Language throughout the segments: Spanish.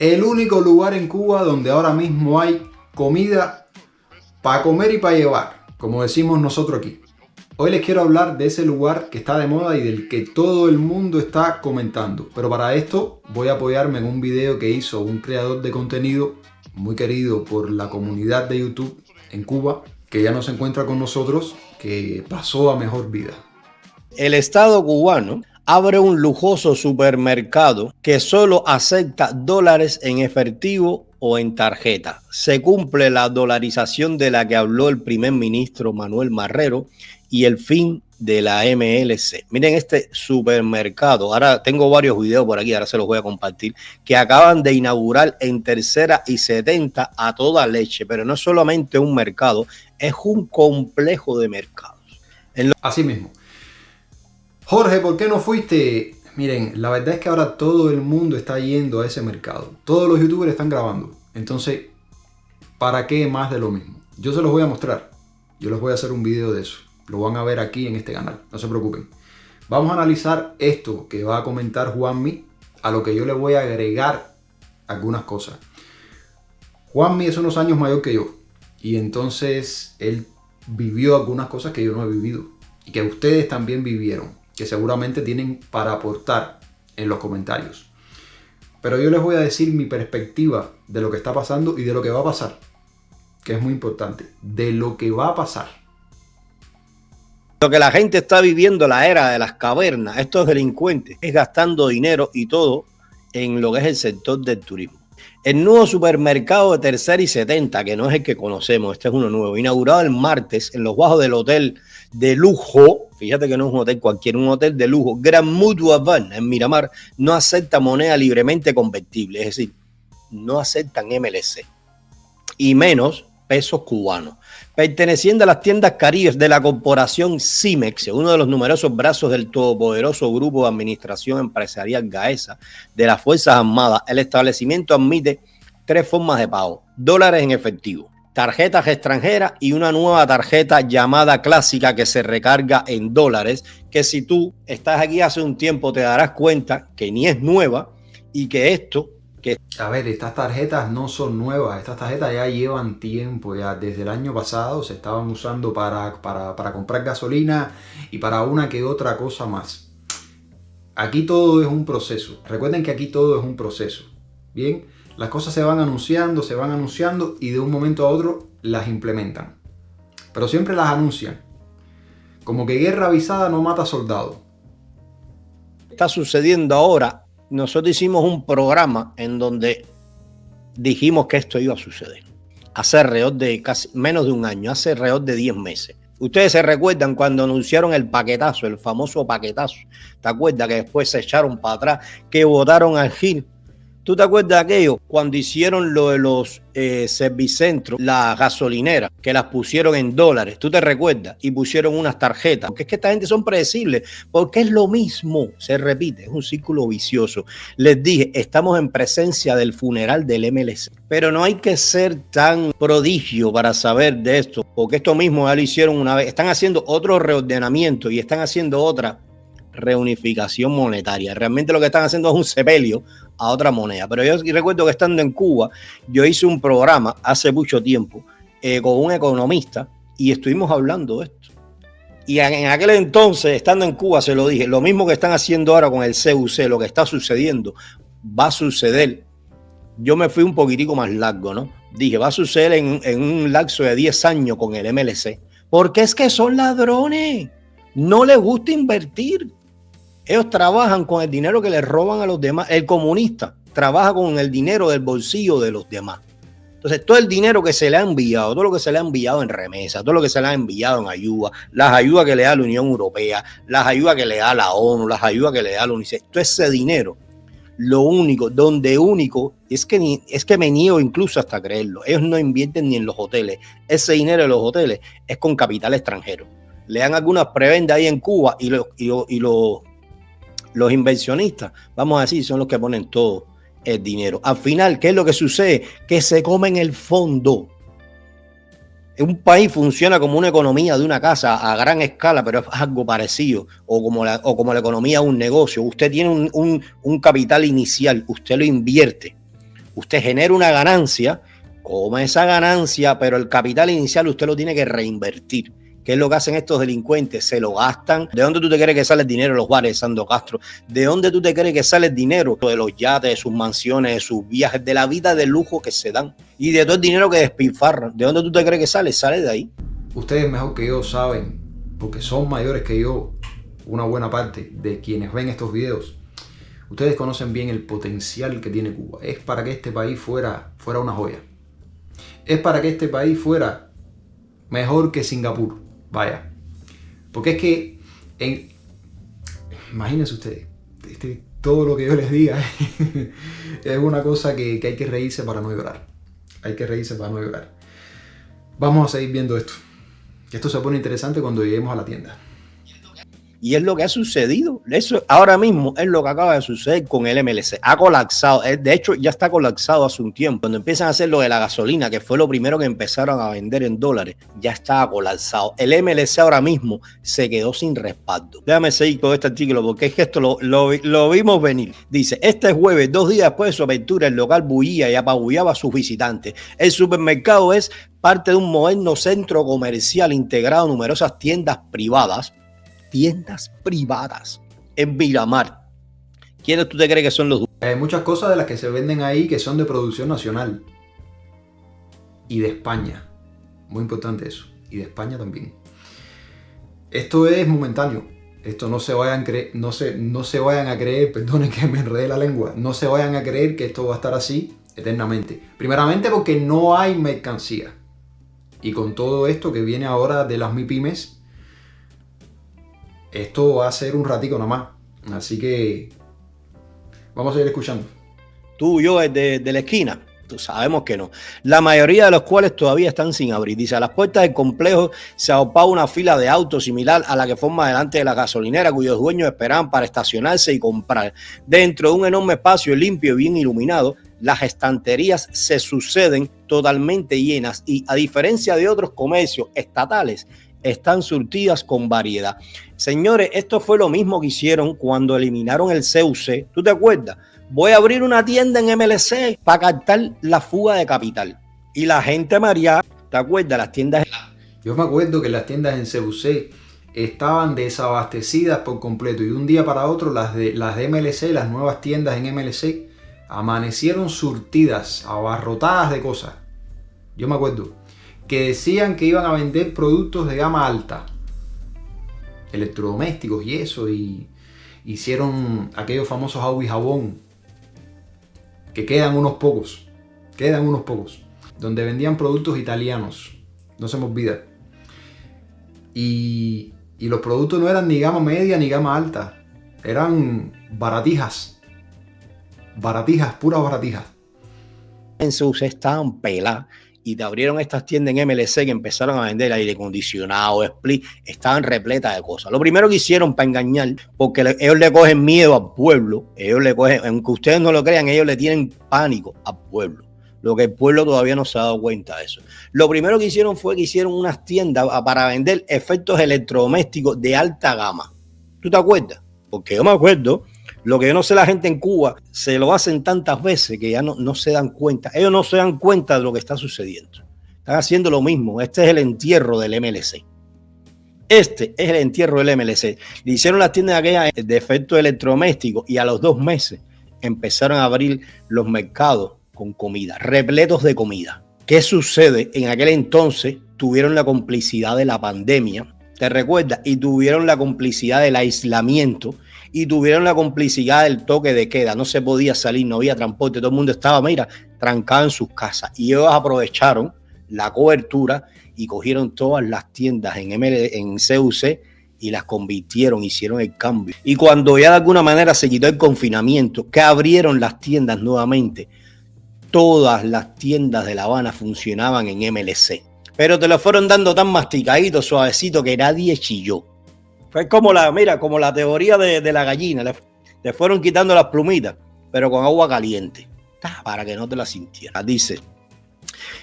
El único lugar en Cuba donde ahora mismo hay comida para comer y para llevar, como decimos nosotros aquí. Hoy les quiero hablar de ese lugar que está de moda y del que todo el mundo está comentando. Pero para esto voy a apoyarme en un video que hizo un creador de contenido muy querido por la comunidad de YouTube en Cuba, que ya no se encuentra con nosotros, que pasó a mejor vida. El Estado cubano abre un lujoso supermercado que solo acepta dólares en efectivo o en tarjeta. Se cumple la dolarización de la que habló el primer ministro Manuel Marrero y el fin de la MLC. Miren este supermercado, ahora tengo varios videos por aquí, ahora se los voy a compartir, que acaban de inaugurar en Tercera y 70 a toda leche, pero no es solamente un mercado, es un complejo de mercados. Así mismo. Jorge, ¿por qué no fuiste? Miren, la verdad es que ahora todo el mundo está yendo a ese mercado. Todos los youtubers están grabando. Entonces, ¿para qué más de lo mismo? Yo se los voy a mostrar. Yo les voy a hacer un video de eso. Lo van a ver aquí en este canal. No se preocupen. Vamos a analizar esto que va a comentar Juanmi, a lo que yo le voy a agregar algunas cosas. Juanmi es unos años mayor que yo. Y entonces él vivió algunas cosas que yo no he vivido. Y que ustedes también vivieron, que seguramente tienen para aportar en los comentarios. Pero yo les voy a decir mi perspectiva de lo que está pasando y de lo que va a pasar, que es muy importante, de lo que va a pasar. Lo que la gente está viviendo, la era de las cavernas, estos delincuentes, es gastando dinero y todo en lo que es el sector del turismo. El nuevo supermercado de Tercera y 70, que no es el que conocemos, este es uno nuevo, inaugurado el martes en los bajos del hotel de lujo, fíjate que no es un hotel cualquiera, un hotel de lujo, Gran Mutua Havana en Miramar, no acepta moneda libremente convertible, es decir, no aceptan MLC y menos pesos cubanos. Perteneciendo a las tiendas Caribes de la corporación Cimex, uno de los numerosos brazos del todopoderoso grupo de administración empresarial GAESA de las Fuerzas Armadas, el establecimiento admite tres formas de pago: dólares en efectivo, tarjetas extranjeras y una nueva tarjeta llamada clásica que se recarga en dólares, que si tú estás aquí hace un tiempo te darás cuenta que ni es nueva y que esto... A ver, estas tarjetas no son nuevas, estas tarjetas ya llevan tiempo, ya desde el año pasado se estaban usando para comprar gasolina y para una que otra cosa más. Aquí todo es un proceso, recuerden que aquí todo es un proceso, ¿bien? Las cosas se van anunciando y de un momento a otro las implementan. Pero siempre las anuncian, como que guerra avisada no mata soldado. Está sucediendo ahora. Nosotros hicimos un programa en donde dijimos que esto iba a suceder. Hace alrededor de casi menos de un año, hace alrededor de 10 meses. Ustedes se recuerdan cuando anunciaron el paquetazo, el famoso paquetazo. ¿Te acuerdas que después se echaron para atrás, que votaron al Gil? ¿Tú te acuerdas de aquello? Cuando hicieron lo de los servicentros, la gasolinera, que las pusieron en dólares, ¿tú te recuerdas? Y pusieron unas tarjetas. Porque es que esta gente son predecibles, porque es lo mismo, se repite, es un círculo vicioso. Les dije, estamos en presencia del funeral del MLC, pero no hay que ser tan prodigio para saber de esto, porque esto mismo ya lo hicieron una vez. Están haciendo otro reordenamiento y están haciendo otra reunificación monetaria. Realmente lo que están haciendo es un sepelio a otra moneda. Pero yo recuerdo que estando en Cuba, yo hice un programa hace mucho tiempo con un economista y estuvimos hablando de esto. Y en aquel entonces, estando en Cuba, se lo dije, lo mismo que están haciendo ahora con el CUC, lo que está sucediendo, va a suceder. Yo me fui un poquitico más largo, ¿no? Dije, va a suceder en un lapso de 10 años con el MLC. Porque es que son ladrones. No les gusta invertir. Ellos trabajan con el dinero que les roban a los demás. El comunista trabaja con el dinero del bolsillo de los demás. Entonces, todo el dinero que se le ha enviado, todo lo que se le ha enviado en remesa, todo lo que se le ha enviado en ayuda, las ayudas que le da la Unión Europea, las ayudas que le da la ONU, las ayudas que le da la UNICEF, todo ese dinero, lo único, donde único, es que me niego incluso hasta creerlo. Ellos no invierten ni en los hoteles. Ese dinero de los hoteles es con capital extranjero. Le dan algunas prebendas ahí en Cuba y los inversionistas, vamos a decir, son los que ponen todo el dinero. Al final, ¿qué es lo que sucede? Que se comen el fondo. Un país funciona como una economía de una casa a gran escala, pero es algo parecido, o como la economía de un negocio. Usted tiene un capital inicial, usted lo invierte. Usted genera una ganancia, come esa ganancia, pero el capital inicial usted lo tiene que reinvertir. ¿Qué es lo que hacen estos delincuentes? Se lo gastan. ¿De dónde tú te crees que sale el dinero de los bares de Sandro Castro? ¿De dónde tú te crees que sale el dinero de los yates, de sus mansiones, de sus viajes, de la vida de lujo que se dan y de todo el dinero que despilfarran? ¿De dónde tú te crees que sale? Sale de ahí. Ustedes mejor que yo saben, porque son mayores que yo, una buena parte de quienes ven estos videos. Ustedes conocen bien el potencial que tiene Cuba. Es para que este país fuera una joya. Es para que este país fuera mejor que Singapur. Vaya. Porque es que, imagínense ustedes, todo lo que yo les diga es una cosa que hay que reírse para no llorar. Hay que reírse para no llorar. Vamos a seguir viendo esto. Esto se pone interesante cuando lleguemos a la tienda. Y es lo que ha sucedido. Eso ahora mismo es lo que acaba de suceder con el MLC. Ha colapsado. De hecho, ya está colapsado hace un tiempo. Cuando empiezan a hacer lo de la gasolina, que fue lo primero que empezaron a vender en dólares, ya estaba colapsado. El MLC ahora mismo se quedó sin respaldo. Déjame seguir con este artículo porque es que esto lo vimos venir. Dice, este jueves, 2 días después de su apertura, el local bullía y apabullaba a sus visitantes. El supermercado es parte de un moderno centro comercial integrado en numerosas tiendas privadas en Miramar. ¿Quiénes tú te crees que son los dueños? Hay muchas cosas de las que se venden ahí que son de producción nacional y de España. Muy importante eso. Y de España también. Esto es momentáneo. Esto no se vayan a creer, perdonen que me enredé la lengua, no se vayan a creer que esto va a estar así eternamente. Primeramente porque no hay mercancía. Y con todo esto que viene ahora de las MIPYMES, esto va a ser un ratico nada más. Así que vamos a seguir escuchando. Tú y yo de la esquina. Tú sabemos que no. La mayoría de los cuales todavía están sin abrir. Dice, a las puertas del complejo se agolpaba una fila de autos similar a la que forma delante de la gasolinera, cuyos dueños esperaban para estacionarse y comprar. Dentro de un enorme espacio limpio y bien iluminado, las estanterías se suceden totalmente llenas y, a diferencia de otros comercios estatales, están surtidas con variedad. Señores, esto fue lo mismo que hicieron cuando eliminaron el CUC. ¿Tú te acuerdas? Voy a abrir una tienda en MLC para captar la fuga de capital. Y la gente mareada, ¿te acuerdas? Las tiendas... Yo me acuerdo que las tiendas en CUC estaban desabastecidas por completo y de un día para otro las de MLC, las nuevas tiendas en MLC, amanecieron surtidas, abarrotadas de cosas. Yo me acuerdo que decían que iban a vender productos de gama alta, electrodomésticos y eso, y hicieron aquellos famosos agua y jabón, que quedan unos pocos, donde vendían productos italianos, no se me olvida. Y los productos no eran ni gama media ni gama alta, eran baratijas, puras baratijas. En CUC estaban peladas. Y te abrieron estas tiendas en MLC que empezaron a vender aire acondicionado, split, estaban repletas de cosas. Lo primero que hicieron para engañar, porque ellos le cogen miedo al pueblo, aunque ustedes no lo crean, ellos le tienen pánico al pueblo. Lo que el pueblo todavía no se ha dado cuenta de eso. Lo primero que hicieron fue que hicieron unas tiendas para vender efectos electrodomésticos de alta gama. ¿Tú te acuerdas? Porque yo me acuerdo. Lo que yo no sé, la gente en Cuba se lo hacen tantas veces que ya no se dan cuenta. Ellos no se dan cuenta de lo que está sucediendo. Están haciendo lo mismo. Este es el entierro del MLC. Este es el entierro del MLC. Le hicieron las tiendas aquellas de efectos electrodomésticos y a los 2 meses empezaron a abrir los mercados con comida, repletos de comida. ¿Qué sucede? En aquel entonces tuvieron la complicidad de la pandemia, ¿te recuerdas? Y tuvieron la complicidad del aislamiento. Y tuvieron la complicidad del toque de queda. No se podía salir, no había transporte. Todo el mundo estaba, trancado en sus casas. Y ellos aprovecharon la cobertura y cogieron todas las tiendas en CUC y las convirtieron, hicieron el cambio. Y cuando ya de alguna manera se quitó el confinamiento, que abrieron las tiendas nuevamente, todas las tiendas de La Habana funcionaban en MLC. Pero te lo fueron dando tan masticadito, suavecito, que nadie chilló. Fue como la teoría de la gallina. Le fueron quitando las plumitas, pero con agua caliente, para que no te la sintieras. Dice,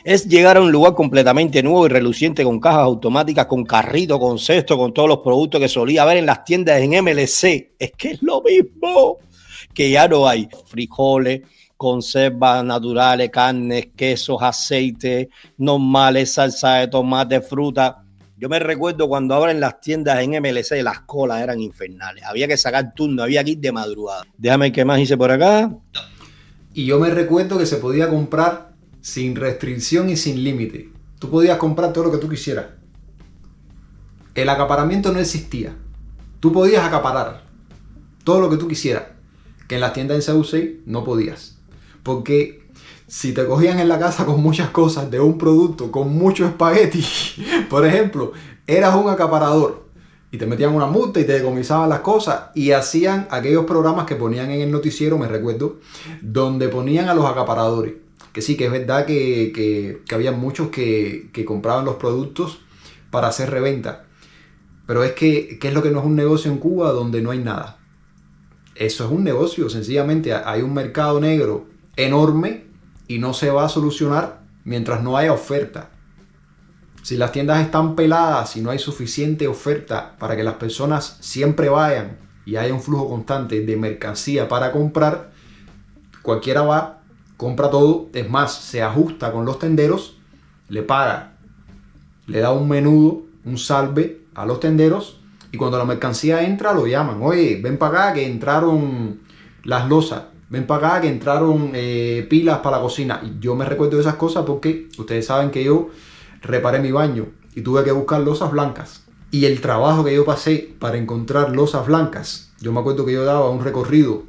es llegar a un lugar completamente nuevo y reluciente, con cajas automáticas, con carrito, con cesto, con todos los productos que solía haber en las tiendas en MLC. Es que es lo mismo, que ya no hay frijoles, conservas naturales, carnes, quesos, aceites normales, salsa de tomate, fruta. Yo me recuerdo cuando abren las tiendas en MLC, las colas eran infernales. Había que sacar turno, había que ir de madrugada. Déjame, ¿qué más hice por acá? Y yo me recuerdo que se podía comprar sin restricción y sin límite. Tú podías comprar todo lo que tú quisieras. El acaparamiento no existía. Tú podías acaparar todo lo que tú quisieras. Que en las tiendas en CUC no podías. Porque si te cogían en la casa con muchas cosas de un producto, con mucho espagueti, por ejemplo, eras un acaparador. Y te metían una multa y te decomisaban las cosas. Y hacían aquellos programas que ponían en el noticiero, me recuerdo, donde ponían a los acaparadores. Que sí, que es verdad que había muchos que compraban los productos para hacer reventa. Pero es que, ¿qué es lo que no es un negocio en Cuba donde no hay nada? Eso es un negocio, sencillamente hay un mercado negro enorme y no se va a solucionar mientras no haya oferta. Si las tiendas están peladas, si no hay suficiente oferta para que las personas siempre vayan y haya un flujo constante de mercancía para comprar, cualquiera va, compra todo, es más, se ajusta con los tenderos, le paga, le da un menudo, un salve a los tenderos y cuando la mercancía entra lo llaman, oye, ven para acá que entraron las losas, ven para acá que entraron pilas para la cocina. Y yo me recuerdo de esas cosas porque ustedes saben que yo reparé mi baño y tuve que buscar losas blancas. Y el trabajo que yo pasé para encontrar losas blancas, yo me acuerdo que yo daba un recorrido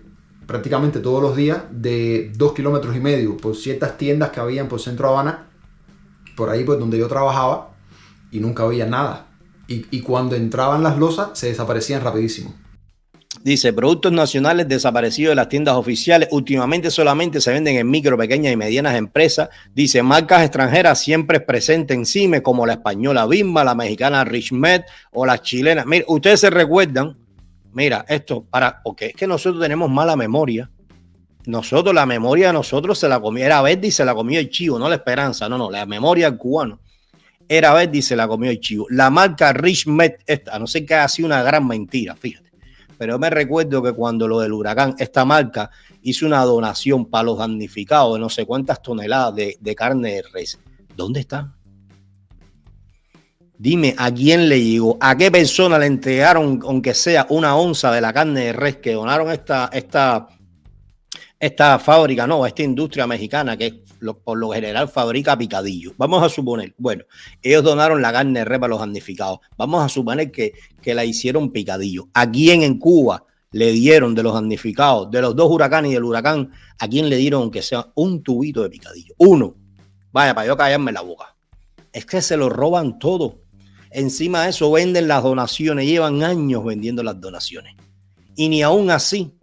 prácticamente todos los días de 2,5 kilómetros por ciertas tiendas que habían por Centro Habana, por ahí pues donde yo trabajaba, y nunca había nada. Y cuando entraban las losas se desaparecían rapidísimo. Dice, productos nacionales desaparecidos de las tiendas oficiales. Últimamente solamente se venden en micro, pequeñas y medianas empresas. Dice, marcas extranjeras siempre presentes en CIME, como la española Bimba, la mexicana Richmed o las chilenas. Mira, ustedes se recuerdan, mira, esto, porque es que nosotros tenemos mala memoria. Nosotros, la memoria de nosotros se la comía, era verde y se la comió el chivo, no la esperanza, no, la memoria del cubano. Era verde y se la comió el chivo. La marca Richmed, esta, no sé qué ha sido una gran mentira, fíjate. Pero me recuerdo que cuando lo del huracán, esta marca hizo una donación para los damnificados de no sé cuántas toneladas de carne de res. ¿Dónde está? Dime, ¿a quién le llegó? ¿A qué persona le entregaron, aunque sea una onza de la carne de res que donaron esta fábrica, no, esta industria mexicana que por lo general fabrica picadillos? Vamos a suponer, bueno, ellos donaron la carne de res para los damnificados. Vamos a suponer que la hicieron picadillo. ¿A quién en Cuba le dieron de los damnificados, de los dos huracanes y del huracán, a quién le dieron aunque sea un tubito de picadillo? Uno. Vaya, para yo callarme la boca. Es que se lo roban todo. Encima de eso venden las donaciones, llevan años vendiendo las donaciones. Y ni aún así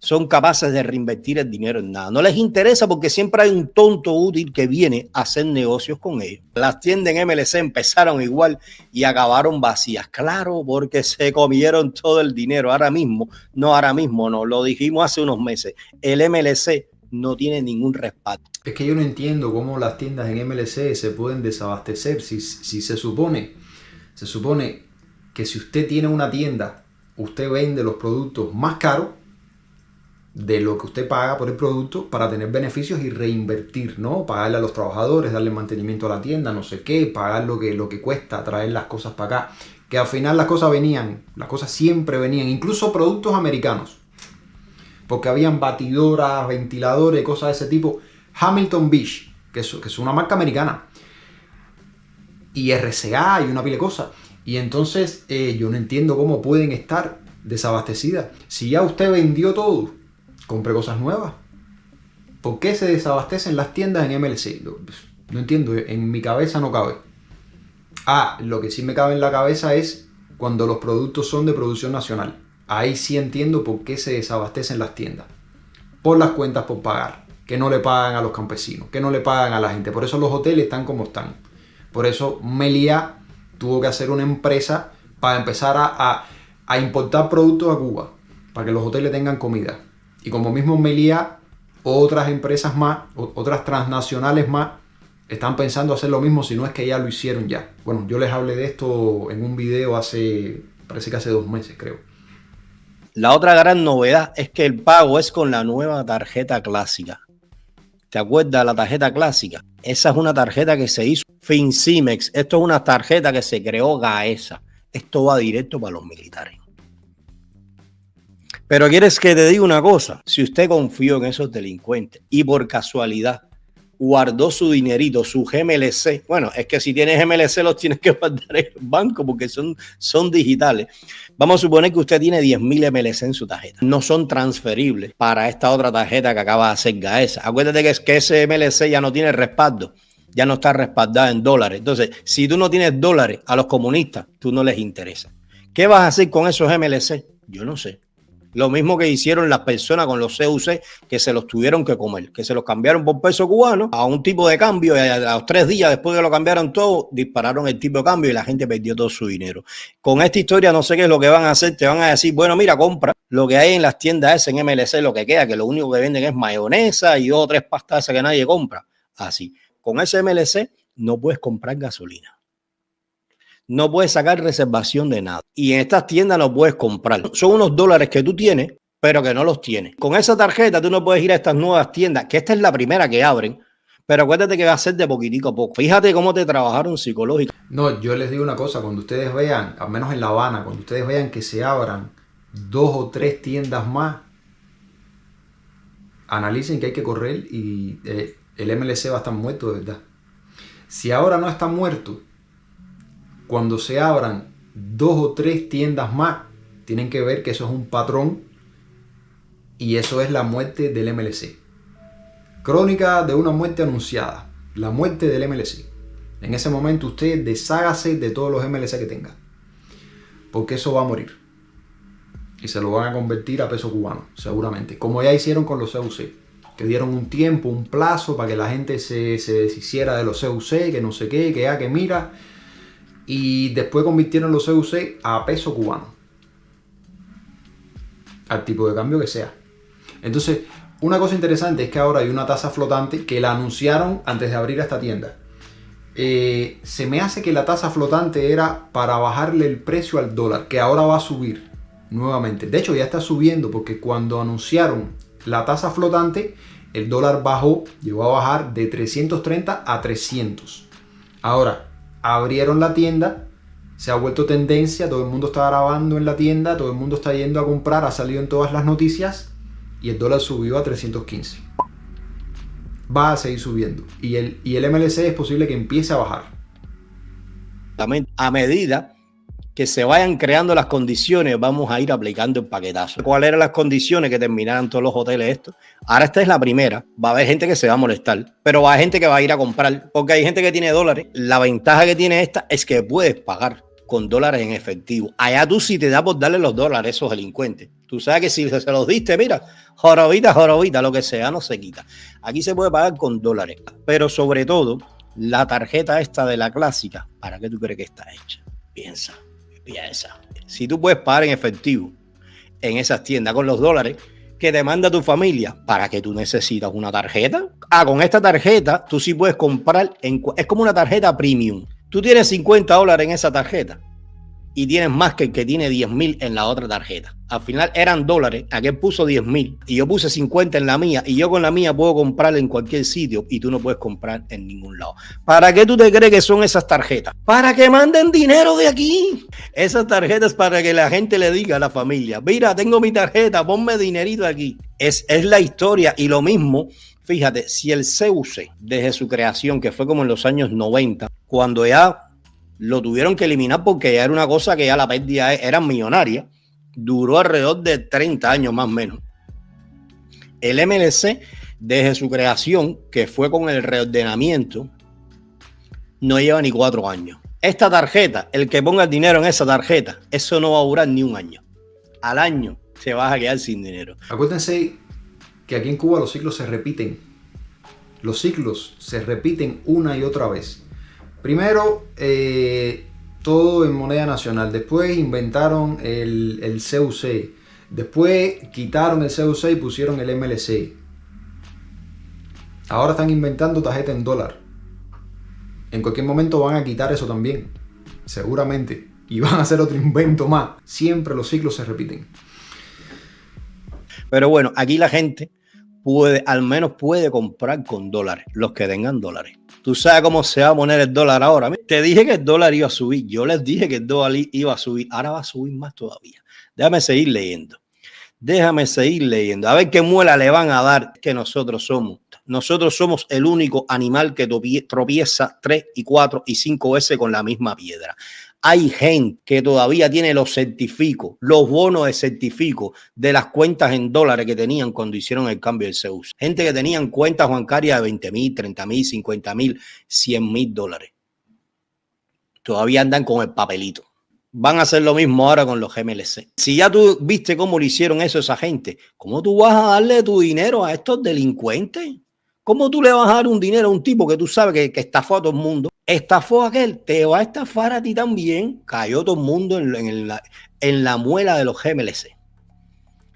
son capaces de reinvertir el dinero en nada. No les interesa porque siempre hay un tonto útil que viene a hacer negocios con ellos. Las tiendas en MLC empezaron igual y acabaron vacías. Claro, porque se comieron todo el dinero. Ahora mismo, no, lo dijimos hace unos meses. El MLC no tiene ningún respaldo. Es que yo no entiendo cómo las tiendas en MLC se pueden desabastecer si se supone que si usted tiene una tienda, usted vende los productos más caros de lo que usted paga por el producto para tener beneficios y reinvertir, ¿no? Pagarle a los trabajadores, darle mantenimiento a la tienda, no sé qué, pagar lo que cuesta traer las cosas para acá. Que al final las cosas siempre venían, incluso productos americanos. Porque habían batidoras, ventiladores, cosas de ese tipo. Hamilton Beach, que es una marca americana. Y RCA y una pila de cosas. Y entonces yo no entiendo cómo pueden estar desabastecidas. Si ya usted vendió todo, compre cosas nuevas. ¿Por qué se desabastecen las tiendas en MLC? No entiendo, en mi cabeza no cabe. Lo que sí me cabe en la cabeza es cuando los productos son de producción nacional. Ahí sí entiendo por qué se desabastecen las tiendas. Por las cuentas por pagar, que no le pagan a los campesinos, que no le pagan a la gente. Por eso los hoteles están como están. Por eso Meliá tuvo que hacer una empresa para empezar a importar productos a Cuba, para que los hoteles tengan comida. Y como mismo Meliá, otras empresas más, otras transnacionales más, están pensando hacer lo mismo, si no es que ya lo hicieron ya. Bueno, yo les hablé de esto en un video parece que hace 2 meses, creo. La otra gran novedad es que el pago es con la nueva tarjeta clásica. ¿Te acuerdas de la tarjeta clásica? Esa es una tarjeta que se hizo Fincimex. Esto es una tarjeta que se creó Gaesa. Esto va directo para los militares. Pero quieres que te diga una cosa. Si usted confió en esos delincuentes y por casualidad guardó su dinerito, su GMLC. Bueno, es que si tienes GMLC los tienes que guardar en el banco porque son digitales. Vamos a suponer que usted tiene 10.000 MLC en su tarjeta. No son transferibles para esta otra tarjeta que acaba de hacer Gaesa. Acuérdate que ese MLC ya no tiene respaldo. Ya no está respaldada en dólares. Entonces, si tú no tienes dólares a los comunistas, tú no les interesa. ¿Qué vas a hacer con esos MLC? Yo no sé. Lo mismo que hicieron las personas con los CUC que se los tuvieron que comer, que se los cambiaron por peso cubano a un tipo de cambio y a los 3 días después que lo cambiaron todo, dispararon el tipo de cambio y la gente perdió todo su dinero. Con esta historia no sé qué es lo que van a hacer, te van a decir, bueno, mira, compra lo que hay en las tiendas en MLC, lo que queda, que lo único que venden es mayonesa y 2 o 3 pastas que nadie compra. Así, con ese MLC no puedes comprar gasolina. No puedes sacar reservación de nada. Y en estas tiendas no puedes comprar. Son unos dólares que tú tienes, pero que no los tienes. Con esa tarjeta tú no puedes ir a estas nuevas tiendas, que esta es la primera que abren, pero acuérdate que va a ser de poquitico a poco. Fíjate cómo te trabajaron psicológico. No, yo les digo una cosa, cuando ustedes vean, al menos en La Habana, cuando ustedes vean que se abran 2 o 3 tiendas más, analicen que hay que correr y el MLC va a estar muerto de verdad. Si ahora no está muerto, cuando se abran 2 o 3 tiendas más, tienen que ver que eso es un patrón y eso es la muerte del MLC. Crónica de una muerte anunciada, la muerte del MLC. En ese momento usted deshágase de todos los MLC que tenga, porque eso va a morir y se lo van a convertir a peso cubano, seguramente, como ya hicieron con los CUC, que dieron un tiempo, un plazo para que la gente se deshiciera de los CUC, que no sé qué, que mira. Y después convirtieron los CUC a peso cubano. Al tipo de cambio que sea. Entonces, una cosa interesante es que ahora hay una tasa flotante que la anunciaron antes de abrir esta tienda. Se me hace que la tasa flotante era para bajarle el precio al dólar, que ahora va a subir nuevamente. De hecho, ya está subiendo porque cuando anunciaron la tasa flotante, el dólar bajó, llegó a bajar de 330 a 300. Ahora, abrieron la tienda, se ha vuelto tendencia, todo el mundo está grabando en la tienda, todo el mundo está yendo a comprar, ha salido en todas las noticias y el dólar subió a 315. Va a seguir subiendo y el MLC es posible que empiece a bajar. A medida que se vayan creando las condiciones, vamos a ir aplicando el paquetazo. ¿Cuáles eran las condiciones que terminaran todos los hoteles estos? Ahora esta es la primera. Va a haber gente que se va a molestar, pero va a haber gente que va a ir a comprar, porque hay gente que tiene dólares. La ventaja que tiene esta es que puedes pagar con dólares en efectivo. Allá tú sí te da por darle los dólares a esos delincuentes. Tú sabes que si se los diste, mira, jorobita, lo que sea, no se quita. Aquí se puede pagar con dólares, pero sobre todo, la tarjeta esta de la clásica, ¿para qué tú crees que está hecha? Piensa. Si tú puedes pagar en efectivo en esas tiendas con los dólares que te manda tu familia, ¿para qué tú necesitas una tarjeta? Con esta tarjeta tú sí puedes comprar, es como una tarjeta premium. Tú tienes 50 dólares en esa tarjeta y tienes más que el que tiene 10.000 en la otra tarjeta. Al final eran dólares, aquel puso 10.000 y yo puse 50 en la mía y yo con la mía puedo comprar en cualquier sitio y tú no puedes comprar en ningún lado. ¿Para qué tú te crees que son esas tarjetas? Para que manden dinero de aquí. Esas tarjetas para que la gente le diga a la familia, mira, tengo mi tarjeta, ponme dinerito aquí. Es la historia y lo mismo. Fíjate, si el CUC desde su creación, que fue como en los años 90, cuando ya lo tuvieron que eliminar porque ya era una cosa que ya la pérdida era millonaria, duró alrededor de 30 años más o menos. El MLC, desde su creación, que fue con el reordenamiento, no lleva ni 4 años. Esta tarjeta, el que ponga el dinero en esa tarjeta, eso no va a durar ni un año. Al año se va a quedar sin dinero. Acuérdense que aquí en Cuba los ciclos se repiten. Los ciclos se repiten una y otra vez. Primero, todo en moneda nacional. Después inventaron el CUC. Después quitaron el CUC y pusieron el MLC. Ahora están inventando tarjeta en dólar. En cualquier momento van a quitar eso también. Seguramente. Y van a hacer otro invento más. Siempre los ciclos se repiten. Pero bueno, aquí la gente al menos puede comprar con dólares, los que tengan dólares. ¿Tú sabes cómo se va a poner el dólar ahora? Te dije que el dólar iba a subir. Yo les dije que el dólar iba a subir. Ahora va a subir más todavía. Déjame seguir leyendo. A ver qué muela le van a dar que nosotros somos. Nosotros somos el único animal que tropieza 3 y 4 y 5 veces con la misma piedra. Hay gente que todavía tiene los certificos, los bonos de certifico de las cuentas en dólares que tenían cuando hicieron el cambio del CEUS. Gente que tenían cuentas bancarias de 20,000, 30,000, 50,000, 100,000 dólares. Todavía andan con el papelito. Van a hacer lo mismo ahora con los MLC. Si ya tú viste cómo le hicieron eso a esa gente, ¿cómo tú vas a darle tu dinero a estos delincuentes? ¿Cómo tú le vas a dar un dinero a un tipo que tú sabes que estafó a todo el mundo? Estafó a aquel, te va a estafar a ti también. Cayó todo el mundo en la muela de los MLC.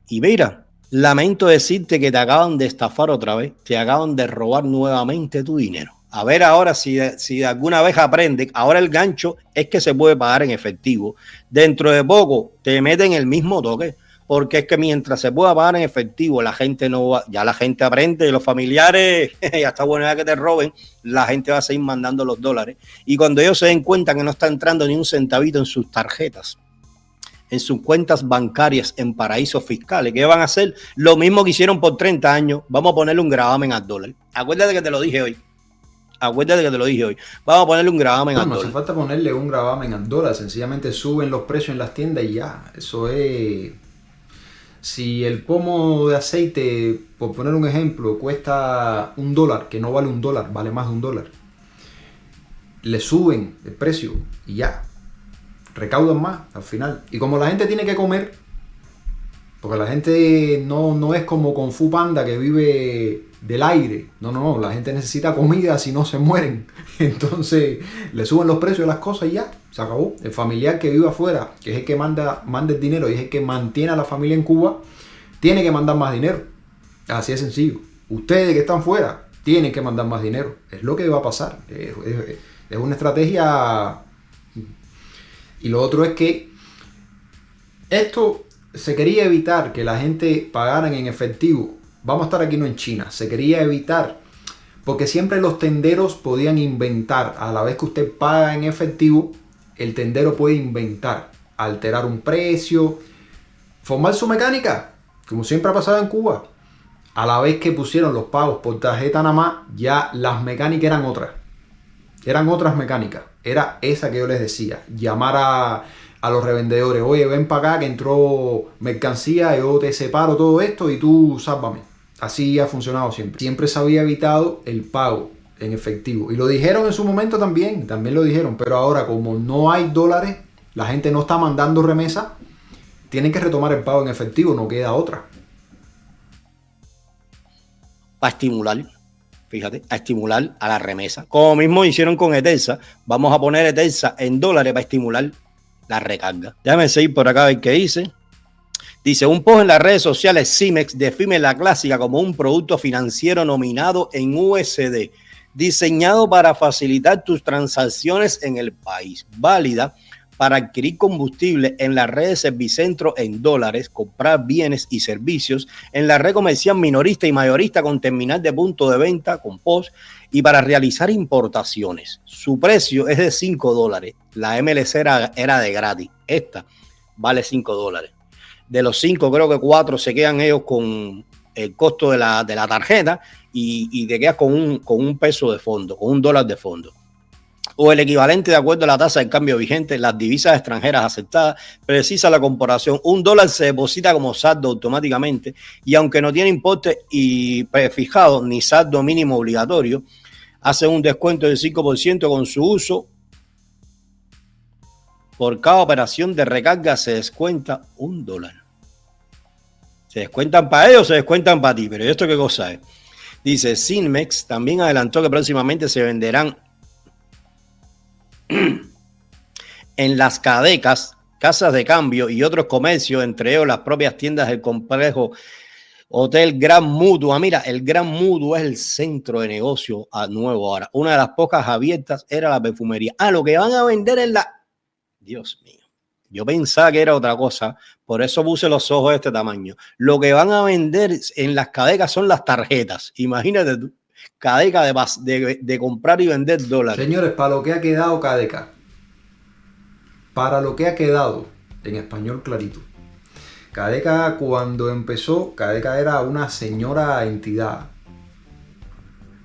Y mira, lamento decirte que te acaban de estafar otra vez. Te acaban de robar nuevamente tu dinero. A ver ahora si alguna vez aprende. Ahora el gancho es que se puede pagar en efectivo. Dentro de poco te meten el mismo toque. Porque es que mientras se pueda pagar en efectivo, la gente no va, ya la gente aprende, los familiares, ya está bueno ya que te roben, la gente va a seguir mandando los dólares. Y cuando ellos se den cuenta que no está entrando ni un centavito en sus tarjetas, en sus cuentas bancarias en paraísos fiscales, ¿qué van a hacer? Lo mismo que hicieron por 30 años, vamos a ponerle un gravamen al dólar. Acuérdate que te lo dije hoy. Vamos a ponerle un gravamen al dólar. No hace falta ponerle un gravamen al dólar, sencillamente suben los precios en las tiendas y ya. Eso es... Si el pomo de aceite, por poner un ejemplo, cuesta $1, que no vale $1, vale más de $1, le suben el precio y ya, recaudan más al final. Y como la gente tiene que comer, porque la gente no es como con Fu Panda que vive del aire, no, la gente necesita comida, si no se mueren. Entonces le suben los precios de las cosas y ya, se acabó. El familiar que vive afuera, que es el que manda el dinero y es el que mantiene a la familia en Cuba, tiene que mandar más dinero. Así de sencillo. Ustedes que están fuera tienen que mandar más dinero. Es lo que va a pasar. Es una estrategia. Y lo otro es que esto se quería evitar que la gente pagara en efectivo. Vamos a estar aquí no en China. Se quería evitar porque siempre los tenderos podían inventar. A la vez que usted paga en efectivo, el tendero puede inventar, alterar un precio, formar su mecánica, como siempre ha pasado en Cuba. A la vez que pusieron los pagos por tarjeta nada más, ya las mecánicas eran otras. Eran otras mecánicas. Era esa que yo les decía. Llamar a los revendedores. Oye, ven para acá que entró mercancía, yo te separo todo esto y tú sálvame. Así ha funcionado siempre. Siempre se había evitado el pago en efectivo. Y lo dijeron en su momento también lo dijeron. Pero ahora, como no hay dólares, la gente no está mandando remesa, tienen que retomar el pago en efectivo, no queda otra. Para estimular, fíjate, a estimular a la remesa. Como mismo hicieron con Etelsa, vamos a poner Etelsa en dólares para estimular la recarga. Déjame seguir por acá a ver qué dice. Dice, un post en las redes sociales, Cimex define la clásica como un producto financiero nominado en USD, diseñado para facilitar tus transacciones en el país, válida para adquirir combustible en la red de Servicentro en dólares, comprar bienes y servicios en la red comercial minorista y mayorista con terminal de punto de venta con POS y para realizar importaciones. Su precio es de $5. La MLC era de gratis. Esta vale $5. De los 5, creo que 4 se quedan ellos con el costo de la tarjeta y te quedas con un peso de fondo, con $1 de fondo. O el equivalente de acuerdo a la tasa de cambio vigente, las divisas extranjeras aceptadas, precisa la comparación. $1 se deposita como saldo automáticamente y aunque no tiene importe y prefijado ni saldo mínimo obligatorio, hace un descuento del 5% con su uso. Por cada operación de recarga se descuenta $1. Se descuentan para ellos, se descuentan para ti. Pero ¿esto qué cosa es? Dice, Cimex también adelantó que próximamente se venderán en las cadecas, casas de cambio y otros comercios, entre ellos las propias tiendas del complejo Hotel Gran Mutua. Mira, el Gran Mutua es el centro de negocio nuevo ahora. Una de las pocas abiertas era la perfumería. Lo que van a vender en la... Dios mío. Yo pensaba que era otra cosa, por eso puse los ojos de este tamaño. Lo que van a vender en las cadecas son las tarjetas. Imagínate tú, cadeca de comprar y vender dólares. Señores, para lo que ha quedado Cadeca, para lo que ha quedado, en español clarito. Cadeca, cuando empezó, Cadeca era una señora entidad.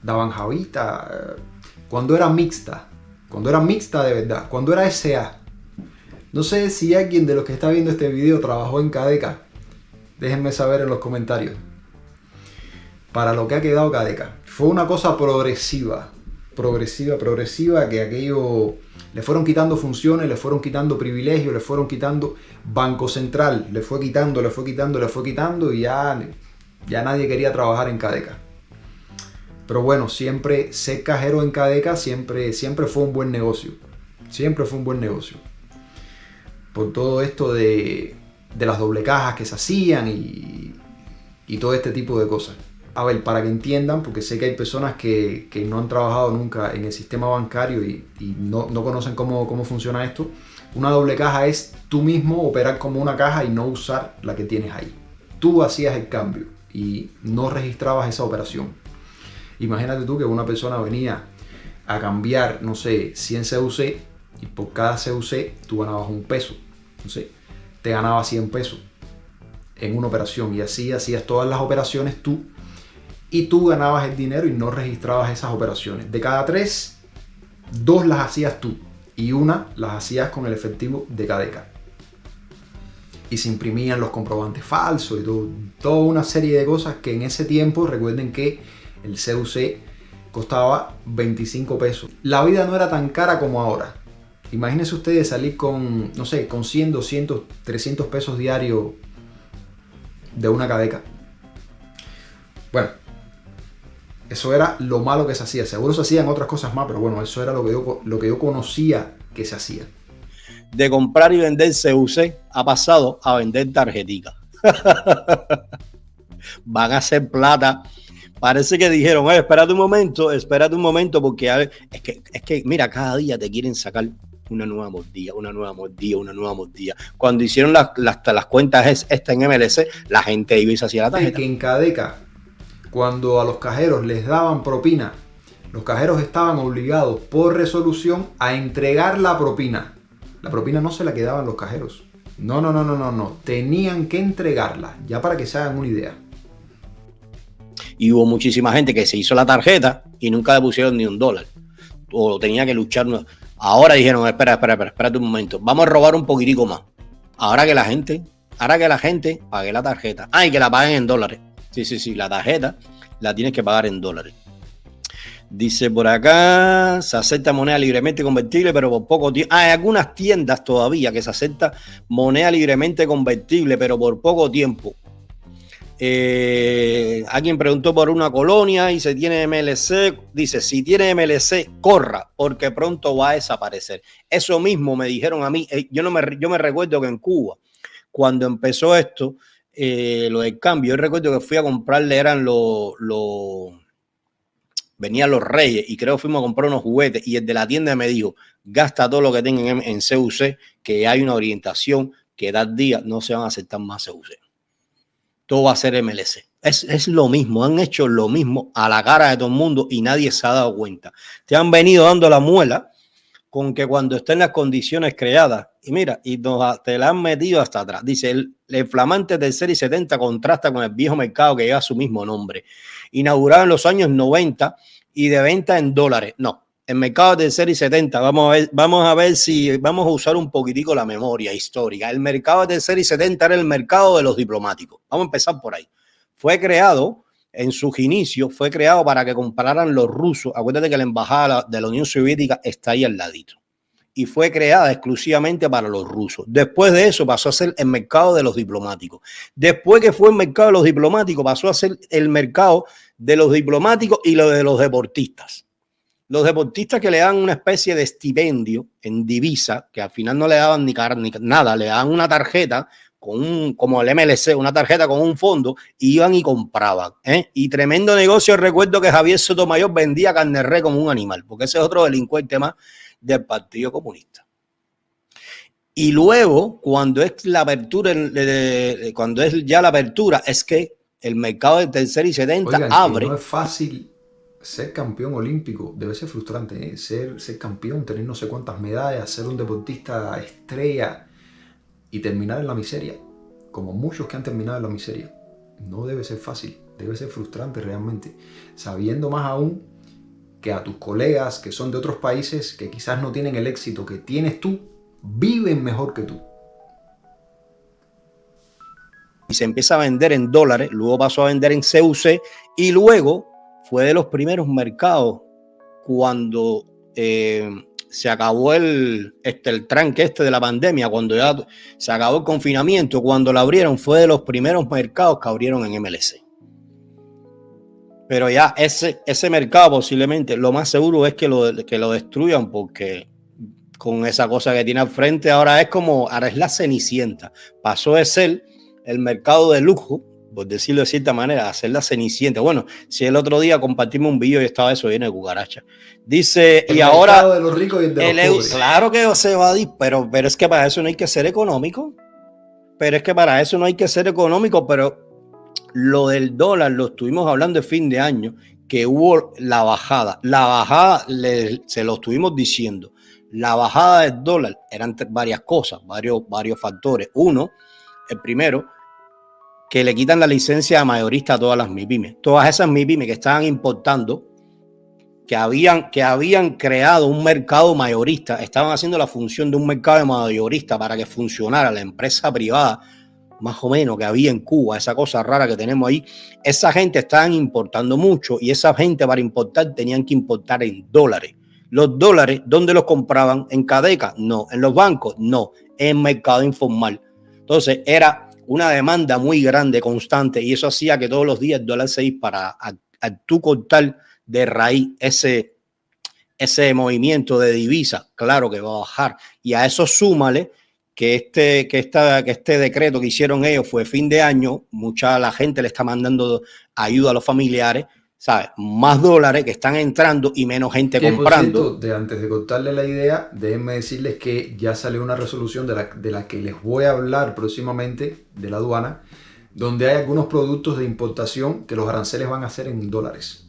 Daban javita, cuando era mixta de verdad, cuando era SA. No sé si alguien de los que está viendo este video trabajó en Cadeca. Déjenme saber en los comentarios. Para lo que ha quedado Cadeca. Fue una cosa progresiva, que aquello le fueron quitando funciones, le fueron quitando privilegios, le fueron quitando Banco Central, le fue quitando y ya nadie quería trabajar en Cadeca. Pero bueno, siempre ser cajero en Cadeca siempre fue un buen negocio. Siempre fue un buen negocio. Por todo esto de las doble cajas que se hacían y todo este tipo de cosas. A ver, para que entiendan, porque sé que hay personas que no han trabajado nunca en el sistema bancario y no conocen cómo funciona esto. Una doble caja es tú mismo operar como una caja y no usar la que tienes ahí. Tú hacías el cambio y no registrabas esa operación. Imagínate tú que una persona venía a cambiar, no sé, 100 CUC y por cada CUC tú ganabas $1. Entonces te ganabas 100 pesos en una operación y así hacías todas las operaciones tú y tú ganabas el dinero y no registrabas esas operaciones. De cada 3, 2 las hacías tú y una las hacías con el efectivo de Cadeca. Y se imprimían los comprobantes falsos y toda una serie de cosas que en ese tiempo, recuerden que el CUC costaba 25 pesos. La vida no era tan cara como ahora. Imagínense ustedes salir con, no sé, con 100, 200, 300 pesos diarios de una Cadeca. Bueno, eso era lo malo que se hacía. Seguro se hacían otras cosas más, pero bueno, eso era lo que yo conocía que se hacía. De comprar y vender CUC ha pasado a vender tarjetica. Van a hacer plata. Parece que dijeron, espérate un momento, porque a ver, es que mira, cada día te quieren sacar una nueva mordida. Cuando hicieron las cuentas esta en MLC, la gente iba y se hacía la tarjeta. Que en Cadeca, cuando a los cajeros les daban propina, los cajeros estaban obligados por resolución a entregar la propina. La propina no se la quedaban los cajeros. No. Tenían que entregarla, ya para que se hagan una idea. Y hubo muchísima gente que se hizo la tarjeta y nunca le pusieron ni $1. O tenía que luchar. Ahora dijeron, espérate un momento. Vamos a robar un poquitico más. Ahora que la gente pague la tarjeta. Y que la paguen en dólares. Sí, la tarjeta la tienes que pagar en dólares. Dice por acá, se acepta moneda libremente convertible, pero por poco tiempo. Hay algunas tiendas todavía que se acepta moneda libremente convertible, pero por poco tiempo. Alguien preguntó por una colonia y se tiene MLC. Dice, si tiene MLC, corra, porque pronto va a desaparecer. Eso mismo me dijeron a mí. Yo me recuerdo que en Cuba, cuando empezó esto, lo del cambio, yo recuerdo que fui a comprarle, venían los Reyes y creo que fuimos a comprar unos juguetes y el de la tienda me dijo, gasta todo lo que tengan en CUC, que hay una orientación que da días no se van a aceptar más CUC. Todo va a ser MLC. Es lo mismo, han hecho lo mismo a la cara de todo el mundo y nadie se ha dado cuenta. Te han venido dando la muela con que cuando estén las condiciones creadas, y mira, te la han metido hasta atrás. Dice, el flamante del Serie 70 contrasta con el viejo mercado que lleva su mismo nombre. Inaugurado en los años 90 y de venta en dólares. No, el mercado del Serie 70, vamos a ver si vamos a usar un poquitico la memoria histórica. El mercado del Serie 70 era el mercado de los diplomáticos. Vamos a empezar por ahí. Fue creado, en sus inicios, fue creado para que compraran los rusos. Acuérdate que la embajada de la Unión Soviética está ahí al ladito. Y fue creada exclusivamente para los rusos. Después de eso pasó a ser el mercado de los diplomáticos. Después que fue el mercado de los diplomáticos, pasó a ser el mercado de los diplomáticos y lo de los deportistas. Los deportistas que le dan una especie de estipendio en divisa, que al final no le daban ni nada, le daban una tarjeta como el MLC, una tarjeta con un fondo, iban y compraban. Y tremendo negocio. Recuerdo que Javier Sotomayor vendía carne de res como un animal, porque ese es otro delincuente más del Partido Comunista. Y luego, cuando es la apertura, cuando es ya la apertura, es que el mercado de tercera y 70 Oigan, abre. que no es fácil ser campeón olímpico, debe ser frustrante, ¿eh? Ser campeón, tener no sé cuántas medallas, ser un deportista estrella y terminar en la miseria, como muchos que han terminado en la miseria. No debe ser fácil, debe ser frustrante realmente, sabiendo más aún que a tus colegas que son de otros países que quizás no tienen el éxito que tienes tú, viven mejor que tú. Y se empieza a vender en dólares, luego pasó a vender en CUC y luego fue de los primeros mercados cuando se acabó el tranque de la pandemia, cuando ya se acabó el confinamiento, cuando lo abrieron, fue de los primeros mercados que abrieron en MLC. Pero ya ese mercado posiblemente, lo más seguro es que lo destruyan, porque con esa cosa que tiene al frente ahora es la Cenicienta. Pasó de ser el mercado de lujo, por decirlo de cierta manera, a ser la Cenicienta. Bueno, si el otro día compartimos un video y estaba eso lleno de cucarachas. Dice, el y ahora de los ricos y el de los pobres. Claro que se va a decir, pero es que para eso no hay que ser económico. Pero lo del dólar lo estuvimos hablando de fin de año, que hubo la bajada. La bajada, se lo estuvimos diciendo. La bajada del dólar eran varias cosas, varios factores. Uno, el primero, que le quitan la licencia mayorista a todas las MIPYMES. Todas esas MIPYMES que estaban importando, que habían creado un mercado mayorista, estaban haciendo la función de un mercado mayorista para que funcionara la empresa privada, más o menos, que había en Cuba, esa cosa rara que tenemos ahí. Esa gente estaban importando mucho y esa gente para importar tenían que importar en dólares. Los dólares, ¿dónde los compraban? ¿En Cadeca? No. ¿En los bancos? No. En mercado informal. Entonces era una demanda muy grande, constante, y eso hacía que todos los días el dólar se disparara. Al tú cortar de raíz ese movimiento de divisa, claro que va a bajar. Y a eso súmale que este decreto que hicieron ellos fue fin de año, la gente le está mandando ayuda a los familiares, ¿sabes? Más dólares que están entrando y menos gente comprando. Por cierto, antes de cortarle la idea, déjenme decirles que ya salió una resolución de la que les voy a hablar próximamente, de la aduana, donde hay algunos productos de importación que los aranceles van a ser en dólares.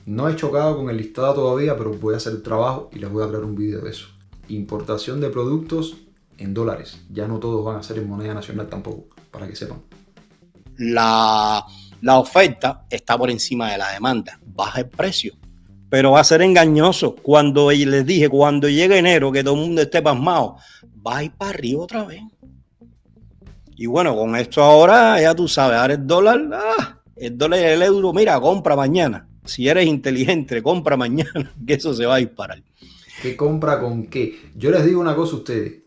No he chocado con el listado todavía, pero voy a hacer el trabajo y les voy a traer un video de eso. Importación de productos en dólares. Ya no todos van a ser en moneda nacional tampoco, para que sepan. La oferta está por encima de la demanda, baja el precio, pero va a ser engañoso. Cuando les dije, cuando llegue enero, que todo el mundo esté pasmado, va a ir para arriba otra vez. Y bueno, con esto ahora, ya tú sabes, ahora el dólar y el euro, mira, compra mañana. Si eres inteligente, compra mañana, que eso se va a disparar. ¿Qué compra con qué? Yo les digo una cosa a ustedes,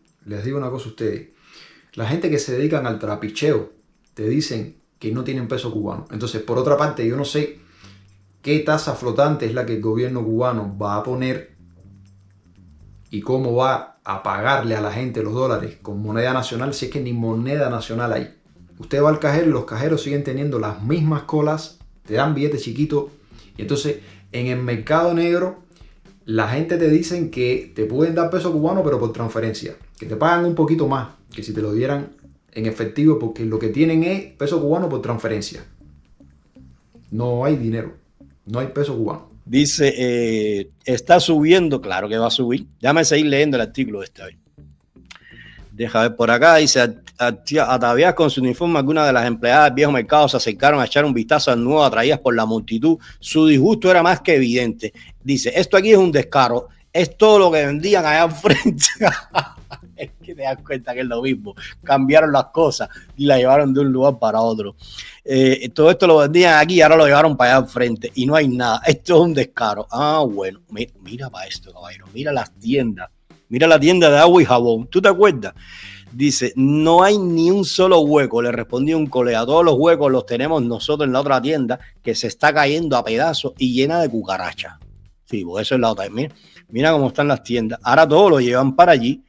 La gente que se dedican al trapicheo, te dicen que no tienen peso cubano. Entonces, por otra parte, yo no sé qué tasa flotante es la que el gobierno cubano va a poner y cómo va a pagarle a la gente los dólares con moneda nacional, si es que ni moneda nacional hay. Usted va al cajero y los cajeros siguen teniendo las mismas colas, te dan billetes chiquitos, y entonces en el mercado negro la gente te dicen que te pueden dar peso cubano pero por transferencia, que te pagan un poquito más que si te lo dieran en efectivo, porque lo que tienen es peso cubano por transferencia. No hay dinero, no hay peso cubano. Dice, está subiendo, claro que va a subir. Déjame seguir leyendo el artículo de esta vez. Deja ver por acá, dice, ataviadas con su uniforme, algunas de las empleadas del viejo mercado se acercaron a echar un vistazo al nuevo, atraídas por la multitud. Su disgusto era más que evidente. Dice, esto aquí es un descaro, es todo lo que vendían allá enfrente. Es que te das cuenta que es lo mismo. Cambiaron las cosas y las llevaron de un lugar para otro. Todo esto lo vendían aquí y ahora lo llevaron para allá enfrente y no hay nada. Esto es un descaro. Bueno, mira para esto, caballero. Mira las tiendas. Mira la tienda de agua y jabón. ¿Tú te acuerdas? Dice, no hay ni un solo hueco. Le respondió un colega. Todos los huecos los tenemos nosotros en la otra tienda que se está cayendo a pedazos y llena de cucarachas. Sí, pues eso es la otra. Mira cómo están las tiendas. Ahora todos lo llevan para allí.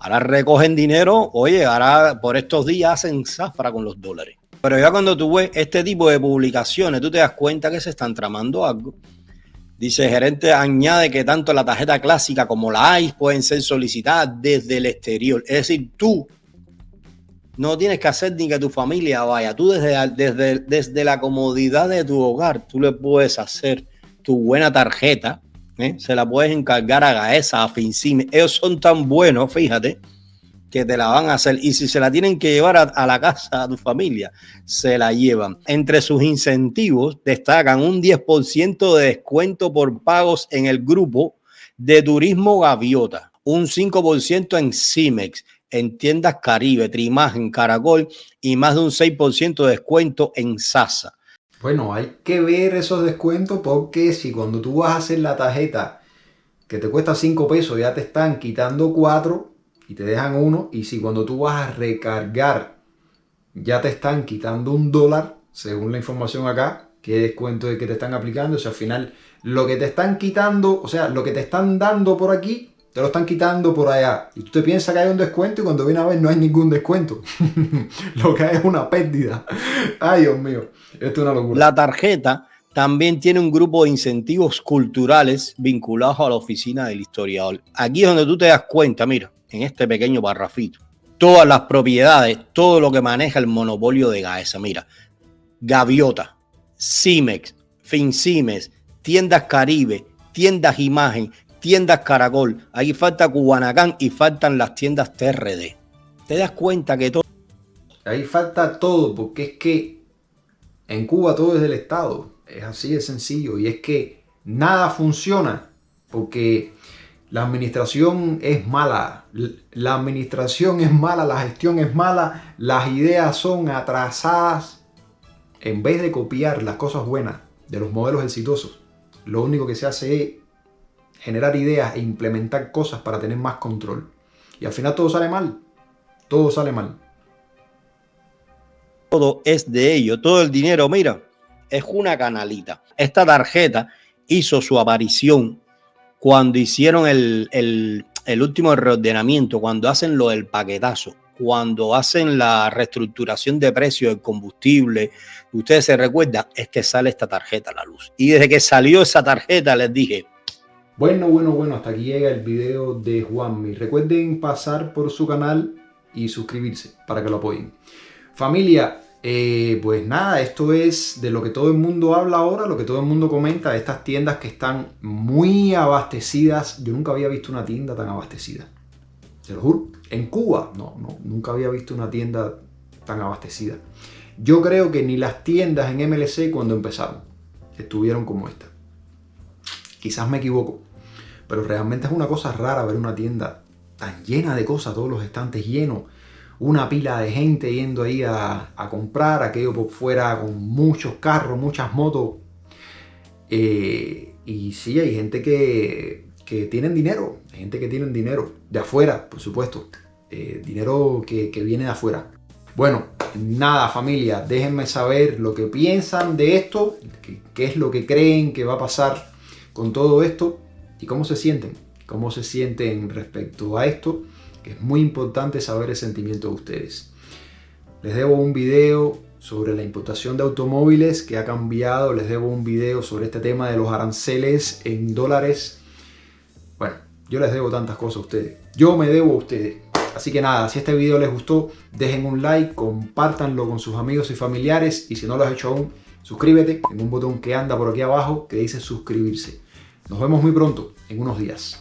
Ahora recogen dinero, oye, ahora por estos días hacen zafra con los dólares. Pero ya cuando tú ves este tipo de publicaciones, tú te das cuenta que se están tramando algo. Dice, el gerente añade que tanto la tarjeta clásica como la ICE pueden ser solicitadas desde el exterior. Es decir, tú no tienes que hacer ni que tu familia vaya. Tú desde la comodidad de tu hogar, tú le puedes hacer tu buena tarjeta. Se la puedes encargar a Gaesa, a Fincime. Ellos son tan buenos, fíjate, que te la van a hacer. Y si se la tienen que llevar a la casa a tu familia, se la llevan. Entre sus incentivos destacan un 10% de descuento por pagos en el grupo de Turismo Gaviota, un 5% en Cimex, en tiendas Caribe, Trimagen, Caracol y más de un 6% de descuento en Sasa. Bueno, hay que ver esos descuentos porque si cuando tú vas a hacer la tarjeta que te cuesta 5 pesos ya te están quitando 4 y te dejan 1, y si cuando tú vas a recargar ya te están quitando $1, según la información acá, qué descuento es que te están aplicando, o sea, al final lo que te están quitando, o sea, lo que te están dando por aquí, te lo están quitando por allá. Y tú te piensas que hay un descuento y cuando viene a ver no hay ningún descuento. Lo que hay es una pérdida. Ay, Dios mío, esto es una locura. La tarjeta también tiene un grupo de incentivos culturales vinculados a la oficina del historiador. Aquí es donde tú te das cuenta, mira, en este pequeño parrafito, todas las propiedades, todo lo que maneja el monopolio de Gaesa. Mira, Gaviota, Cimex, Fincimes, tiendas Caribe, tiendas Imagen, tiendas Caracol. Aquí falta Cubanacán y faltan las tiendas TRD. Te das cuenta que todo... Ahí falta todo, porque es que en Cuba todo es del Estado. Es así de sencillo. Y es que nada funciona porque la administración es mala. La administración es mala, la gestión es mala, las ideas son atrasadas. En vez de copiar las cosas buenas de los modelos exitosos, lo único que se hace es generar ideas e implementar cosas para tener más control. Y al final todo sale mal. Todo sale mal. Todo es de ellos. Todo el dinero, mira, es una canalita. Esta tarjeta hizo su aparición cuando hicieron el último reordenamiento, cuando hacen lo del paquetazo, cuando hacen la reestructuración de precios del combustible. Ustedes se recuerdan, es que sale esta tarjeta a la luz. Y desde que salió esa tarjeta les dije... Bueno, hasta aquí llega el video de Juanmi. Recuerden pasar por su canal y suscribirse para que lo apoyen. Familia, pues nada, esto es de lo que todo el mundo habla ahora, lo que todo el mundo comenta, estas tiendas que están muy abastecidas. Yo nunca había visto una tienda tan abastecida. Te lo juro. En Cuba, nunca había visto una tienda tan abastecida. Yo creo que ni las tiendas en MLC cuando empezaron estuvieron como esta. Quizás me equivoco, pero realmente es una cosa rara ver una tienda tan llena de cosas, todos los estantes llenos, una pila de gente yendo ahí a comprar, aquello por fuera con muchos carros, muchas motos. Y sí, hay gente que tienen dinero, hay gente que tienen dinero de afuera, por supuesto, dinero que viene de afuera. Bueno, nada familia, déjenme saber lo que piensan de esto, qué es lo que creen que va a pasar con todo esto y cómo se sienten respecto a esto, que es muy importante saber el sentimiento de ustedes. Les debo un video sobre la importación de automóviles que ha cambiado, les debo un video sobre este tema de los aranceles en dólares. Bueno, yo les debo tantas cosas a ustedes, yo me debo a ustedes. Así que nada, si este video les gustó, dejen un like, compártanlo con sus amigos y familiares, y si no lo has hecho aún, suscríbete en un botón que anda por aquí abajo que dice suscribirse. Nos vemos muy pronto, en unos días.